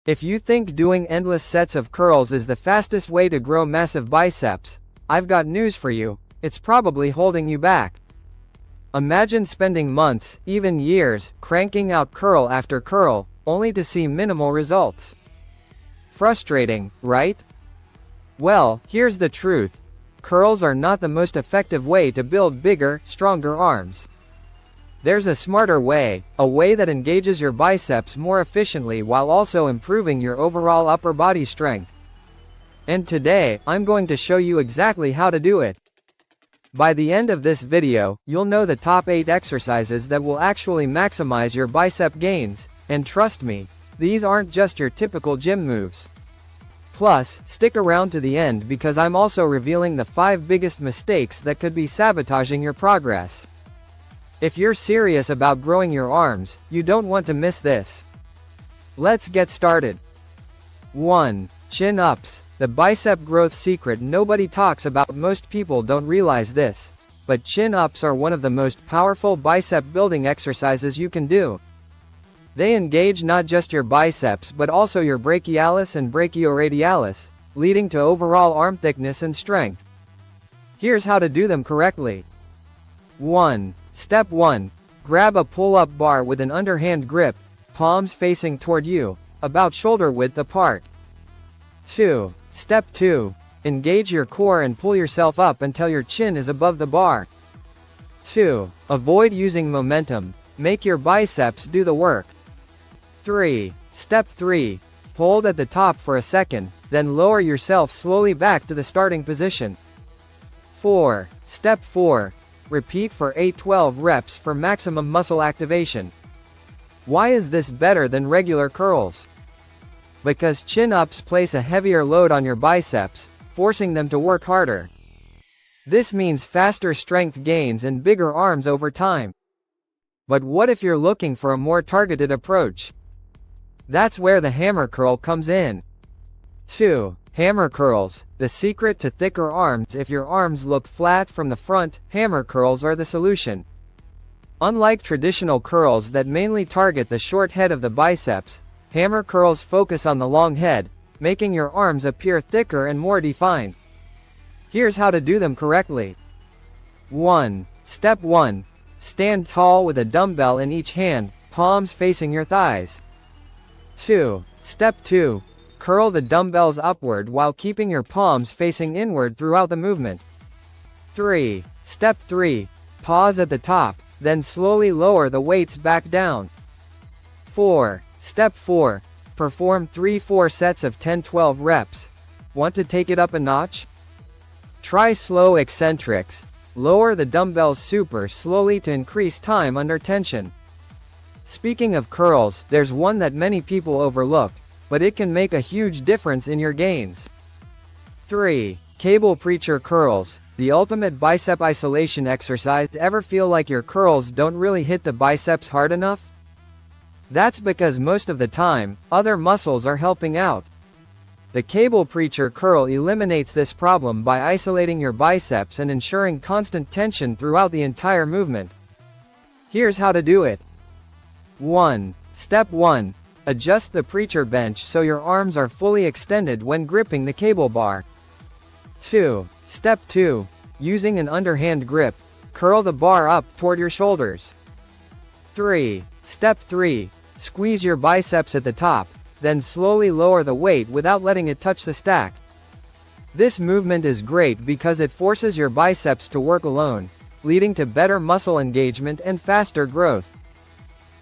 If you think doing endless sets of curls is the fastest way to grow massive biceps, I've got news for you. It's probably holding you back. Imagine spending months, even years, cranking out curl after curl, only to see minimal results. Frustrating, right? Well, here's the truth. Curls are not the most effective way to build bigger, stronger arms. There's a smarter way, a way that engages your biceps more efficiently while also improving your overall upper body strength. And today, I'm going to show you exactly how to do it. By the end of this video, you'll know the top 8 exercises that will actually maximize your bicep gains, and trust me, these aren't just your typical gym moves. Plus, stick around to the end because I'm also revealing the 5 biggest mistakes that could be sabotaging your progress. If you're serious about growing your arms, you don't want to miss this. Let's get started. 1. Chin-ups. The bicep growth secret nobody talks about. Most people don't realize this, but chin-ups are one of the most powerful bicep building exercises you can do. They engage not just your biceps but also your brachialis and brachioradialis, leading to overall arm thickness and strength. Here's how to do them correctly. 1. Step 1. Grab a pull-up bar with an underhand grip, palms facing toward you, about shoulder width apart. 2. Step 2. Engage your core and pull yourself up until your chin is above the bar. 2. Avoid using momentum. Make your biceps do the work. 3. Step 3. Hold at the top for a second, then lower yourself slowly back to the starting position. 4. Step 4. Repeat for 8-12 reps for maximum muscle activation. Why is this better than regular curls? Because chin-ups place a heavier load on your biceps, forcing them to work harder. This means faster strength gains and bigger arms over time. But what if you're looking for a more targeted approach? That's where the hammer curl comes in. 2. Hammer curls. The secret to thicker arms. If your arms look flat from the front, hammer curls are the solution. Unlike traditional curls that mainly target the short head of the biceps, hammer curls focus on the long head, making your arms appear thicker and more defined. Here's how to do them correctly. 1. Step 1. Stand tall with a dumbbell in each hand, palms facing your thighs. 2. Step 2. Curl the dumbbells upward while keeping your palms facing inward throughout the movement. 3. Step 3. Pause at the top, then slowly lower the weights back down. 4. Step 4. Perform 3-4 sets of 10-12 reps. Want to take it up a notch? Try slow eccentrics. Lower the dumbbells super slowly to increase time under tension. Speaking of curls, there's one that many people overlook, but it can make a huge difference in your gains. 3. Cable preacher curls. The ultimate bicep isolation exercise. Ever feel like your curls don't really hit the biceps hard enough? That's because most of the time, other muscles are helping out. The cable preacher curl eliminates this problem by isolating your biceps and ensuring constant tension throughout the entire movement. Here's how to do it. 1. Step 1. Adjust the preacher bench so your arms are fully extended when gripping the cable bar. 2. Step 2. Using an underhand grip, curl the bar up toward your shoulders. 3. Step 3. Squeeze your biceps at the top, then slowly lower the weight without letting it touch the stack. This movement is great because it forces your biceps to work alone, leading to better muscle engagement and faster growth.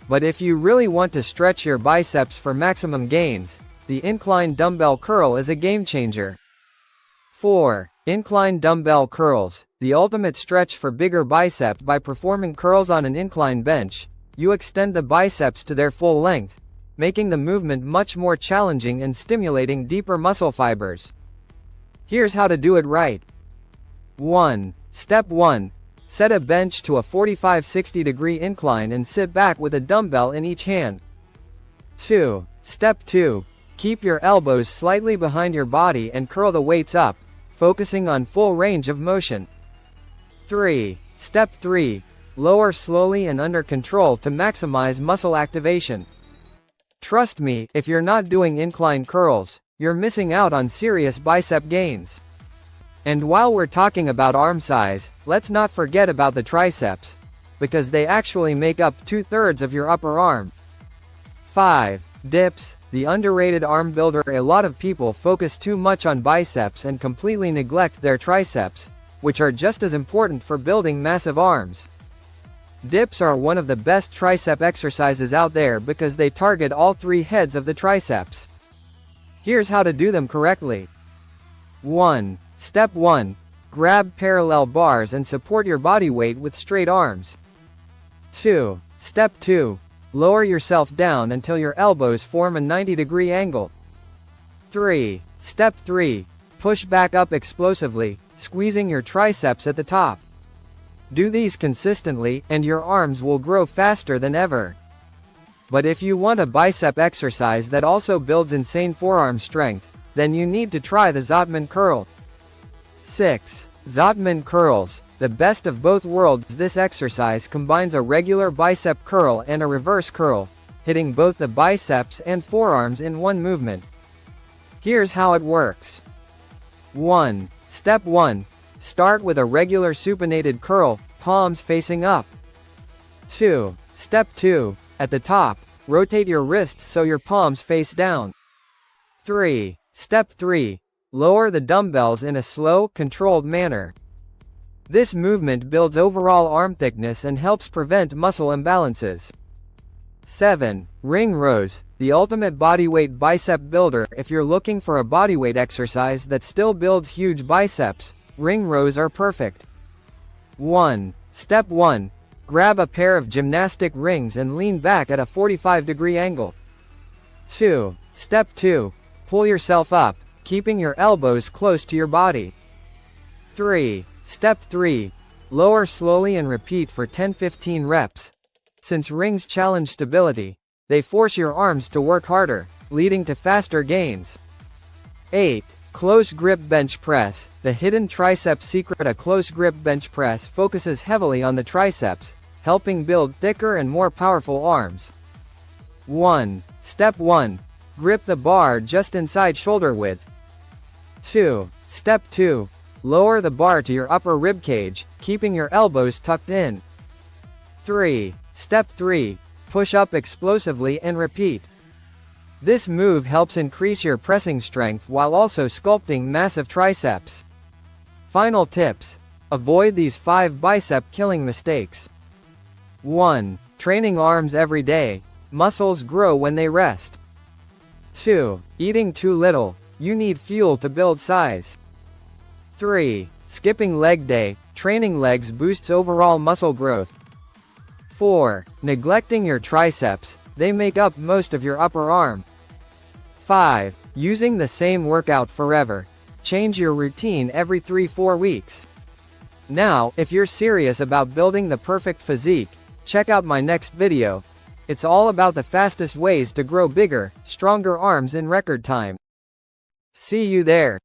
But if you really want to stretch your biceps for maximum gains, the incline dumbbell curl is a game changer. 4. Incline dumbbell curls. The ultimate stretch for bigger biceps. By performing curls on an incline bench, you extend the biceps to their full length, making the movement much more challenging and stimulating deeper muscle fibers. Here's how to do it right. 1. Step 1. Set a bench to a 45-60 degree incline and sit back with a dumbbell in each hand. 2. Step 2. Keep your elbows slightly behind your body and curl the weights up, focusing on full range of motion. 3. Step 3. Lower slowly and under control to maximize muscle activation. Trust me, if you're not doing incline curls, you're missing out on serious bicep gains. And while we're talking about arm size, let's not forget about the triceps, because they actually make up 2/3 of your upper arm. 5. Dips, the underrated arm builder. A lot of people focus too much on biceps and completely neglect their triceps, which are just as important for building massive arms. Dips are one of the best tricep exercises out there because they target all 3 heads of the triceps. Here's how to do them correctly. 1. Step 1. Grab parallel bars and support your body weight with straight arms. 2. Step 2. Lower yourself down until your elbows form a 90-degree angle. 3. Step 3. Push back up explosively, squeezing your triceps at the top. Do these consistently, and your arms will grow faster than ever. But if you want a bicep exercise that also builds insane forearm strength, then you need to try the Zottman curl. 6. Zottman curls, the best of both worlds. This exercise combines a regular bicep curl and a reverse curl, hitting both the biceps and forearms in one movement. Here's how it works. 1. Step 1. Start with a regular supinated curl, palms facing up. 2. Step 2. At the top, rotate your wrists so your palms face down. 3. Step 3. Lower the dumbbells in a slow, controlled manner. This movement builds overall arm thickness and helps prevent muscle imbalances. 7. Ring rows, the ultimate bodyweight bicep builder. If you're looking for a bodyweight exercise that still builds huge biceps, ring rows are perfect. 1. Step 1. Grab a pair of gymnastic rings and lean back at a 45-degree angle. 2. Step 2. Pull yourself up, keeping your elbows close to your body. 3. Step 3. Lower slowly and repeat for 10-15 reps. Since rings challenge stability, they force your arms to work harder, leading to faster gains. 8. Close grip bench press, the hidden tricep secret. A close grip bench press focuses heavily on the triceps, helping build thicker and more powerful arms. 1. Step 1. Grip the bar just inside shoulder width. 2. Step 2. Lower the bar to your upper rib cage, keeping your elbows tucked in. 3. Step 3. Push up explosively and repeat. This move helps increase your pressing strength while also sculpting massive triceps. Final tips. Avoid these 5 bicep-killing mistakes. 1. Training arms every day. Muscles grow when they rest. 2. Eating too little. You need fuel to build size. 3. Skipping leg day. Training legs boosts overall muscle growth. 4. Neglecting your triceps. They make up most of your upper arm. 5. Using the same workout forever. Change your routine every 3-4 weeks. Now, if you're serious about building the perfect physique, check out my next video. It's all about the fastest ways to grow bigger, stronger arms in record time. See you there.